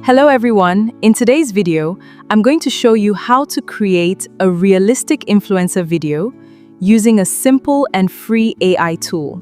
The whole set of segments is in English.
Hello everyone, in today's video, I'm going to show you how to create a realistic influencer video using a simple and free AI tool.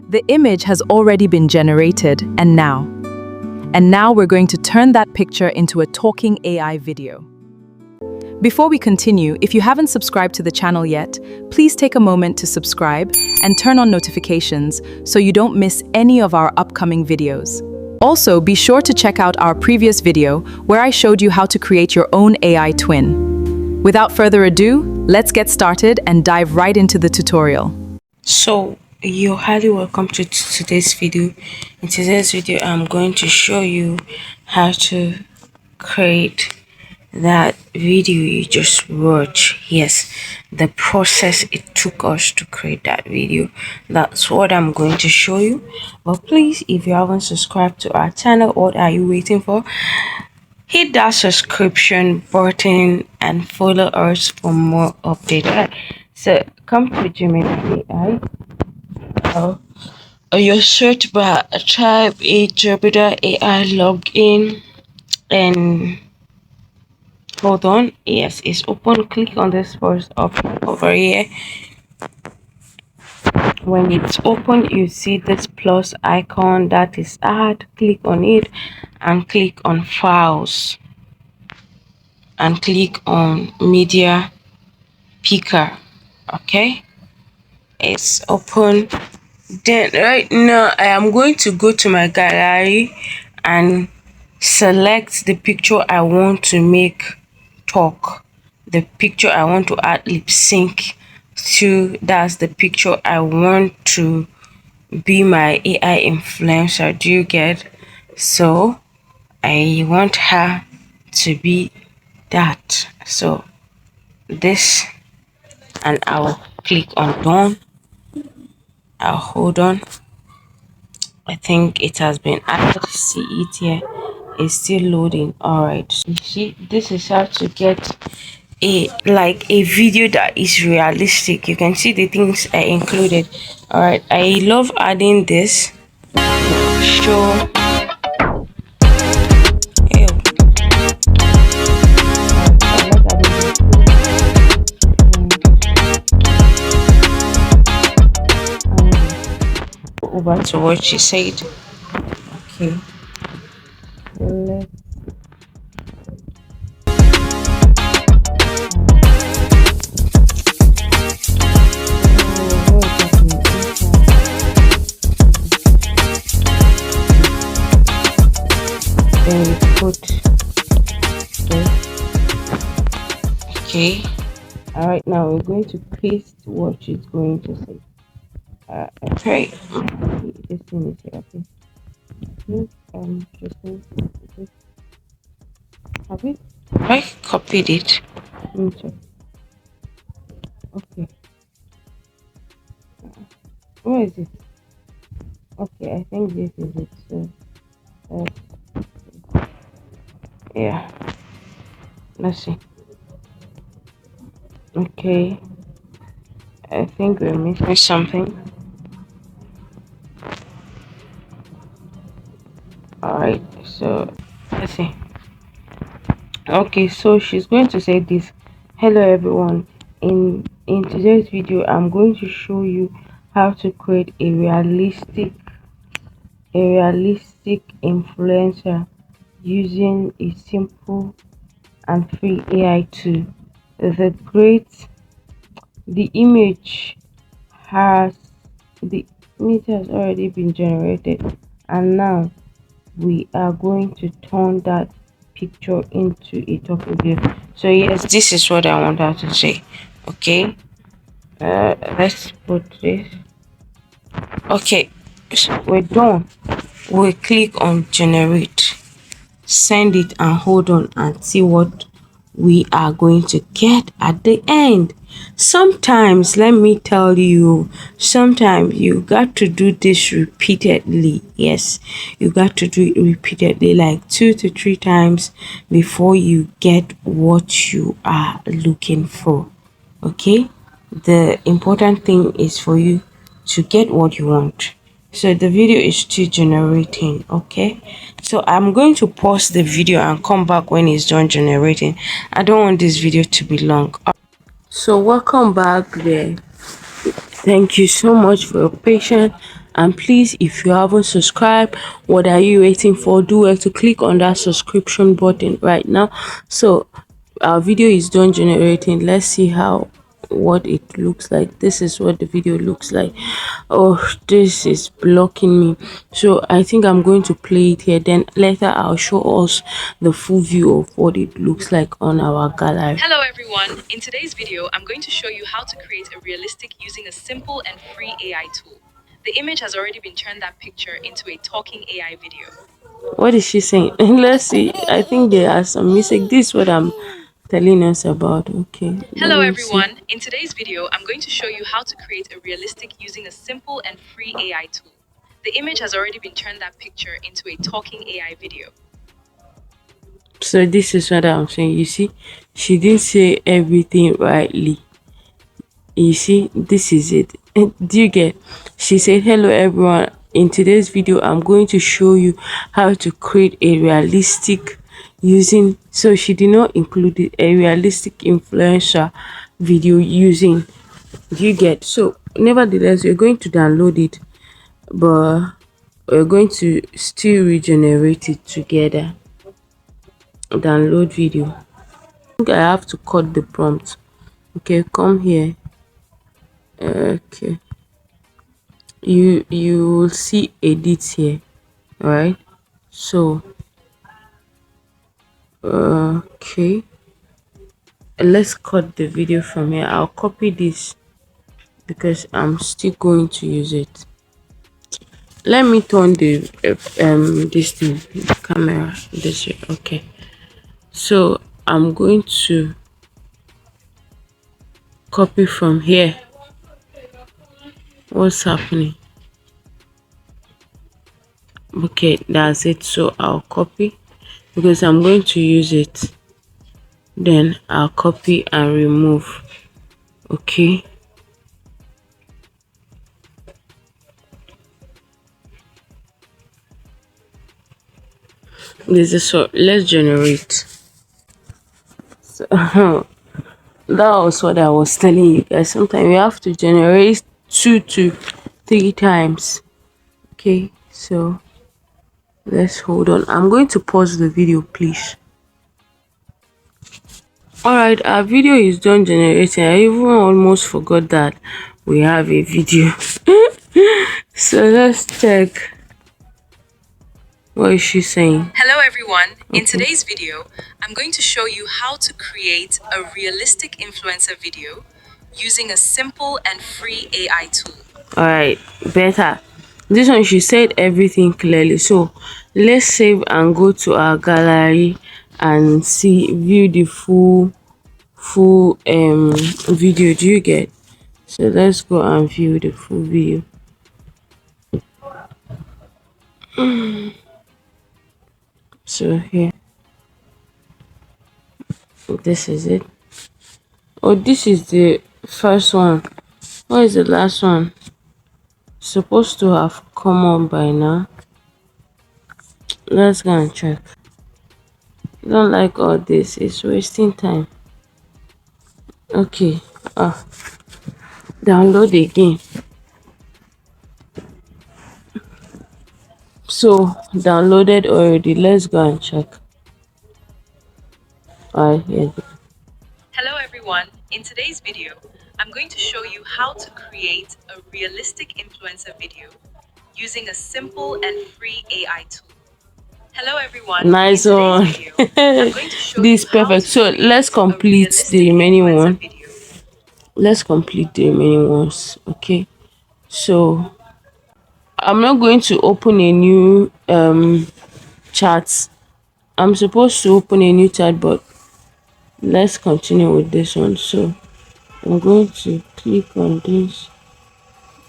The image has already been generated, and now we're going to turn that picture into a talking AI video. Before we continue, if you haven't subscribed to the channel yet, please take a moment to subscribe and turn on notifications so you don't miss any of our upcoming videos. Also, be sure to check out our previous video where I showed you how to create your own AI twin. Without further ado, let's get started and dive right into the tutorial. So you're highly welcome to today's video. In today's video, I'm going to show you how to create that video you just watched. Yes, the process it took us to create that video. That's what I'm going to show you. But please, if you haven't subscribed to our channel, what are you waiting for? Hit that subscription button and follow us for more updates. Right, so come to Gemini AI. Your search bar, type a Gemini AI login and hold on. Yes, it's open. Click on this first option over here. When it's open, you see this plus icon, that is add. Click on it and click on files and click on media picker. Okay, it's open. Then right now I am going to go to my gallery and select the picture I want to make talk, the picture I want to add lip sync to. That's the picture I want to be my AI influencer. Do you get? So I want her to be that. So this, and I'll click on done. I'll hold on. I think it has been added. See it here, it's still loading. All right, so you see, this is how to get a video that is realistic. You can see the things I included. All right, I love adding this show. Ew. Over to what she said. Okay, let's then we put this. Okay, all right, now we're going to paste what she's going to say. Okay, this thing is here. Okay, just this. Have it? I copied it. Let me check. Okay, where is it? Okay, I think this is it. So yeah, let's see. Okay, I think we're missing something. All right, so let's see. Okay, so she's going to say this. Hello everyone, in today's video I'm going to show you how to create a realistic influencer using a simple and free AI tool. The image has already been generated, and now we are going to turn that picture into a talking video. So yes, this is what I want her to say. Okay, let's put this. Okay, so we're done. We click on generate, send it, and hold on and see what we are going to get at the end. Sometimes, let me tell you, sometimes you got to do this repeatedly. Yes, you got to do it repeatedly, like 2 to 3 times before you get what you are looking for. Okay, the important thing is for you to get what you want. So the video is still generating. Okay, so I'm going to pause the video and come back when it's done generating. I don't want this video to be long. So welcome back there. Thank you so much for your patience. And please, if you haven't subscribed, what are you waiting for? Do well to click on that subscription button right now. So our video is done generating. Let's see how what it looks like. This is what the video looks like. Oh, this is blocking me. So I think I'm going to play it here. Then later I'll show us the full view of what it looks like on our gallery. Hello everyone, in today's video I'm going to show you how to create a realistic using a simple and free AI tool. The image has already been turned that picture into a talking AI video. What is she saying? Let's see. I think there are some mistake. This is what I'm telling us about. Okay. Hello Let me see. everyone, in today's video I'm going to show you how to create a realistic using a simple and free AI tool. The image has already been turned that picture into a talking AI video. So this is what I'm saying. You see, she didn't say everything rightly. You see, this is it. Do you get? She said, "Hello everyone. In today's video, I'm going to show you how to create a realistic using." So she did not include it, a realistic influencer video using. Do you get? So nevertheless, we're going to download it, but we're going to still regenerate it together. Download video. I think I have to cut the prompt. Okay, come here. Okay, you will see edit here. All right, so okay, let's cut the video from here. I'll copy this because I'm still going to use it. Let me turn the this thing, the camera this way. Okay, so I'm going to copy from here. What's happening? Okay, that's it. So I'll copy because I'm going to use it. Then I'll copy and remove. Okay, this is so let's generate. So that was what I was telling you guys. Sometimes we have to generate 2 to 3 times. Okay, so let's hold on. I'm going to pause the video, please. All right, our video is done generating. I even almost forgot that we have a video. So let's check. What is she saying? Hello everyone, in today's video I'm going to show you how to create a realistic influencer video using a simple and free AI tool. All right, better. This one she said everything clearly. So let's save and go to our gallery and see view the full video. Do you get? So let's go and view the full video. So here, this is it. Oh, this is the first one. What is the last one? Supposed to have come on by now. Let's go and check. Don't like all this, it's wasting time. Okay, download again. So downloaded already. Let's go and check. Alright, here. Hello everyone, in today's video I'm going to show you how to create a realistic influencer video using a simple and free AI tool. Hello everyone. Nice one. This is perfect. So let's complete the remaining one. Let's complete the remaining ones. Okay, so I'm not going to open a new chat. I'm supposed to open a new chat, but let's continue with this one. So I'm going to click on this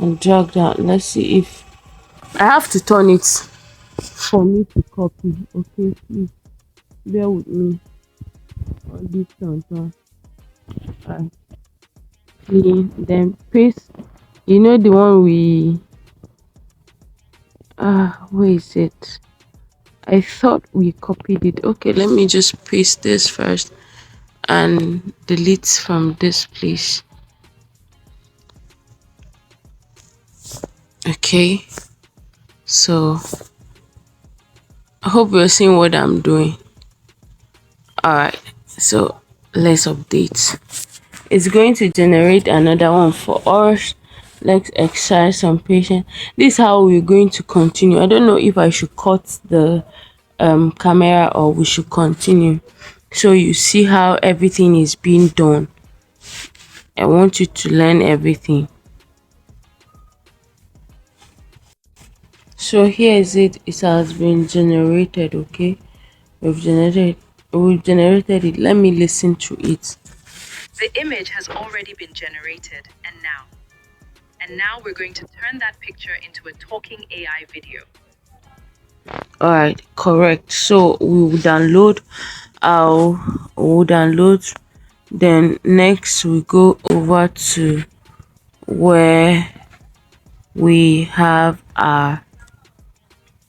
and drag that. Let's see if I have to turn it for me to copy. Okay, please bear with me on this turn. And then paste. You know the one we where is it? I thought we copied it. Okay, let me just paste this first and delete from this place. Okay, so I hope you're seeing what I'm doing. All right, so let's update. It's going to generate another one for us. Let's exercise some patience. This is how we're going to continue. I don't know if I should cut the camera or we should continue, so you see how everything is being done. I want you to learn everything. So here is it. It has been generated. Okay, we've generated it. Let me listen to it. The image has already been generated, and now we're going to turn that picture into a talking AI video. All right, correct. So we will download then next we go over to where we have our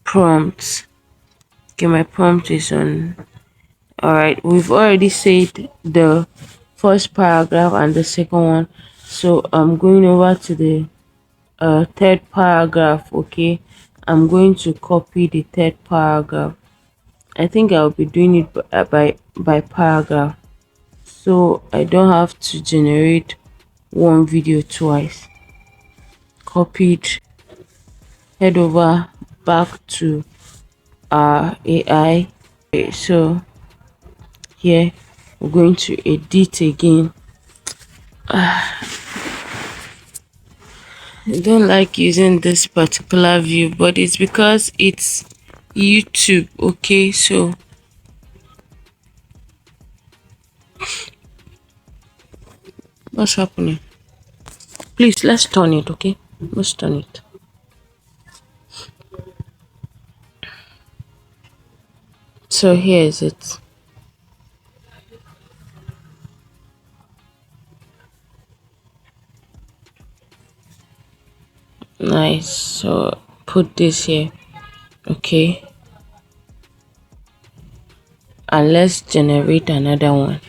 prompts. Okay, my prompt is on. All right, we've already said the first paragraph and the second one, so I'm going over to the third paragraph. Okay, I'm going to copy the third paragraph. I think I'll be doing it by paragraph, so I don't have to generate one video twice. Copied, head over back to our AI. Okay, so here we're going to edit again. I don't like using this particular view, but it's because it's YouTube. Okay, so what's happening? Please, let's turn it. Okay, let's turn it. So here is it. Nice. So put this here. Okay, and let's generate another one.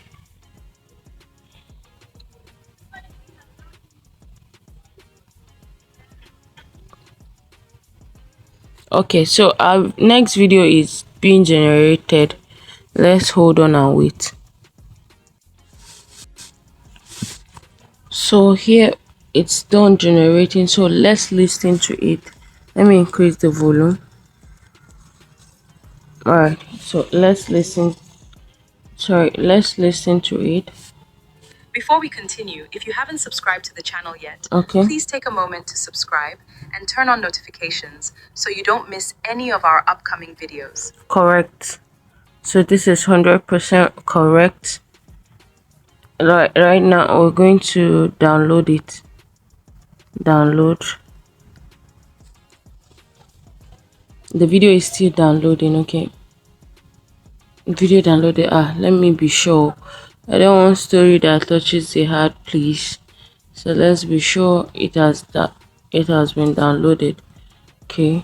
Okay, so our next video is being generated. Let's hold on and wait. So here it's done generating, so let's listen to it. Let me increase the volume. All right, so let's listen to it. Before we continue, if you haven't subscribed to the channel yet, Okay, please take a moment to subscribe and turn on notifications so you don't miss any of our upcoming videos. correct. So this is 100% correct. Right now we're going to download it. Download. The video is still downloading. Okay, video downloaded. Let me be sure. I don't want story that touches the heart, please. So let's be sure it has been downloaded. Okay.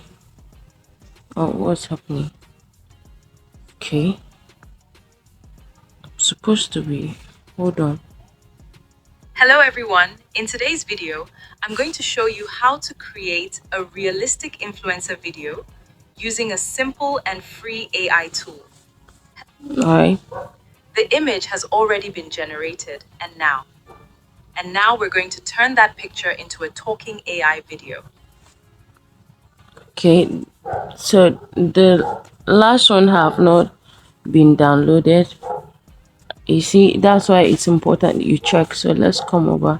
Oh, what's happening? Okay, supposed to be. Hold on. Hello everyone, in today's video, I'm going to show you how to create a realistic influencer video using a simple and free AI tool. All right. The image has already been generated, and now we're going to turn that picture into a talking AI video. Okay, so the last one have not been downloaded. You see, that's why it's important you check. So let's come over.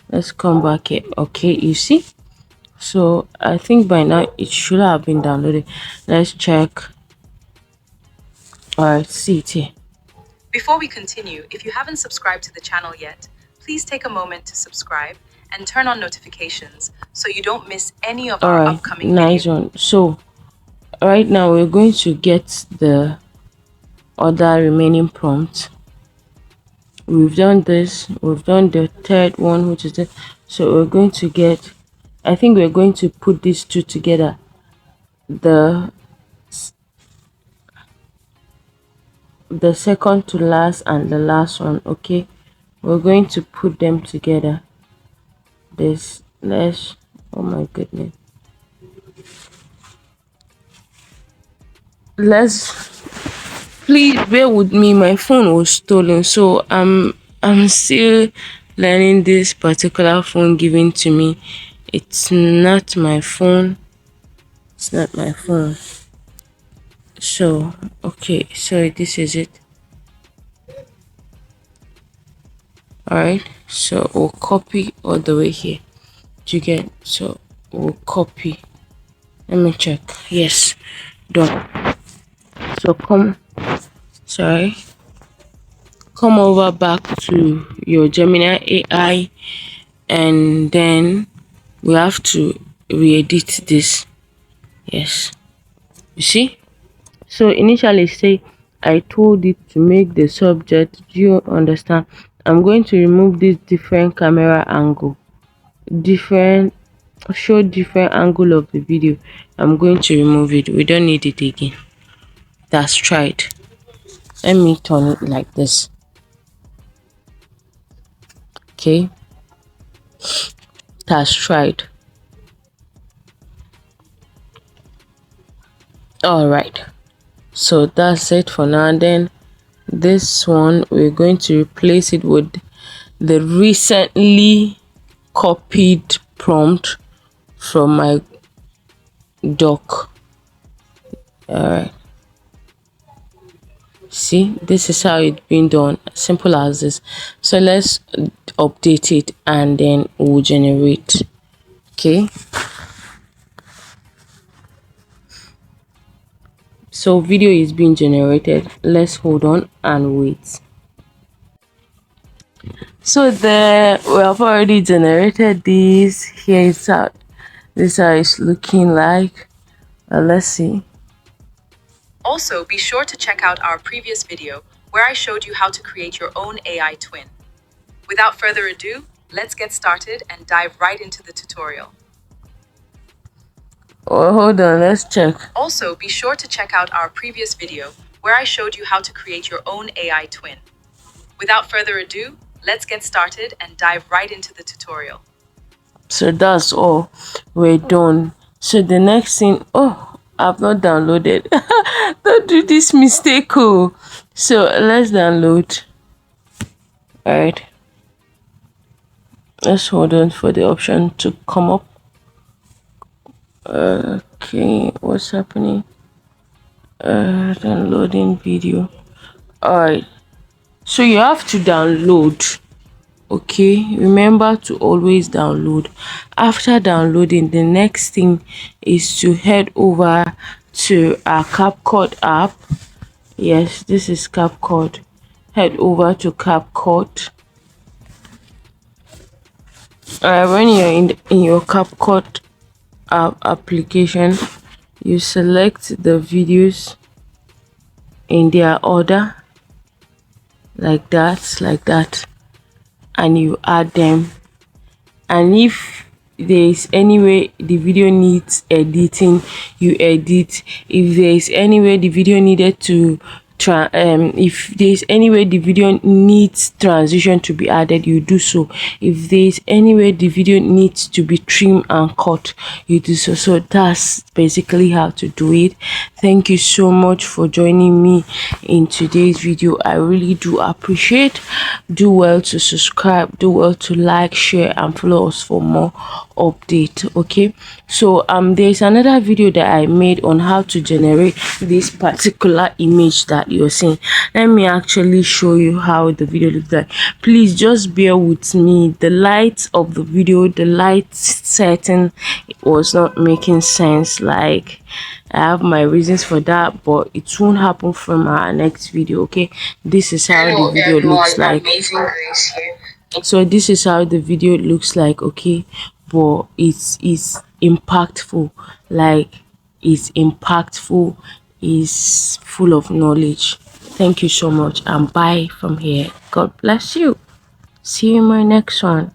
Let's come back here. Okay, you see. So I think by now it should have been downloaded. Let's check. All right, see it here. Before we continue, if you haven't subscribed to the channel yet, please take a moment to subscribe and turn on notifications so you don't miss any of All our right, upcoming nice videos. one. So right now we're going to get the other remaining prompts. We've done this. We've done the third one, which is the. So we're going to get. I think we're going to put these two together. the second to last and the last one. Okay, we're going to put them together. This let's oh my goodness, let's please bear with me. My phone was stolen, so I'm still learning this particular phone given to me. It's not my phone. It's not my phone. So okay, so this is it. All right, so we'll copy all the way here. Do you get? So we'll copy. Let me check. Yes, done. So come over back to your Gemini AI, and then we have to re-edit this. Yes, you see. So initially say I told it to make the subject. Do you understand? I'm going to remove this different camera angle, different show different angle of the video. I'm going to remove it. We don't need it again. That's tried. Let me turn it like this. Okay, that's tried. All right, so that's it for now. Then this one, we're going to replace it with the recently copied prompt from my doc. All right, see, this is how it's been done, simple as this. So let's update it and then we'll generate. Okay, so video is being generated. Let's hold on and wait. So there, we have already generated this. Here is how this how it's looking like. Let's see. Also, be sure to check out our previous video where I showed you how to create your own AI twin. Without further ado, let's get started and dive right into the tutorial. Oh, hold on, let's check. Also, be sure to check out our previous video where I showed you how to create your own AI twin. Without further ado, let's get started and dive right into the tutorial. So that's all. We're done. So the next thing, oh, I've not downloaded. Don't do this mistake. Oh. So let's download. All right. Let's hold on for the option to come up. Okay, what's happening? Downloading video. All right. So you have to download. Okay, remember to always download. After downloading, the next thing is to head over to our CapCut app. Yes, this is CapCut. Head over to CapCut. When you're in your CapCut app application, you select the videos in their order like that, and you add them. And if there is any way the video needs editing, you edit. If there is any way the video needed to if there is any way the video needs transition to be added, you do so. If there is any way the video needs to be trimmed and cut, you do so. So that's basically how to do it. Thank you so much for joining me in today's video. I really do appreciate. Do well to subscribe, do well to like, share and follow us for more update. Okay, so there's another video that I made on how to generate this particular image that you're seeing. Let me actually show you how the video looks like. Please just bear with me. The light of the video, the light setting was not making sense. Like, I have my reasons for that, but it won't happen from our next video. Okay, this is how the video looks like. So this is how the video looks like. Okay, but it's impactful. Like, it's impactful, is full of knowledge. Thank you so much and bye from here. God bless you. See you in my next one.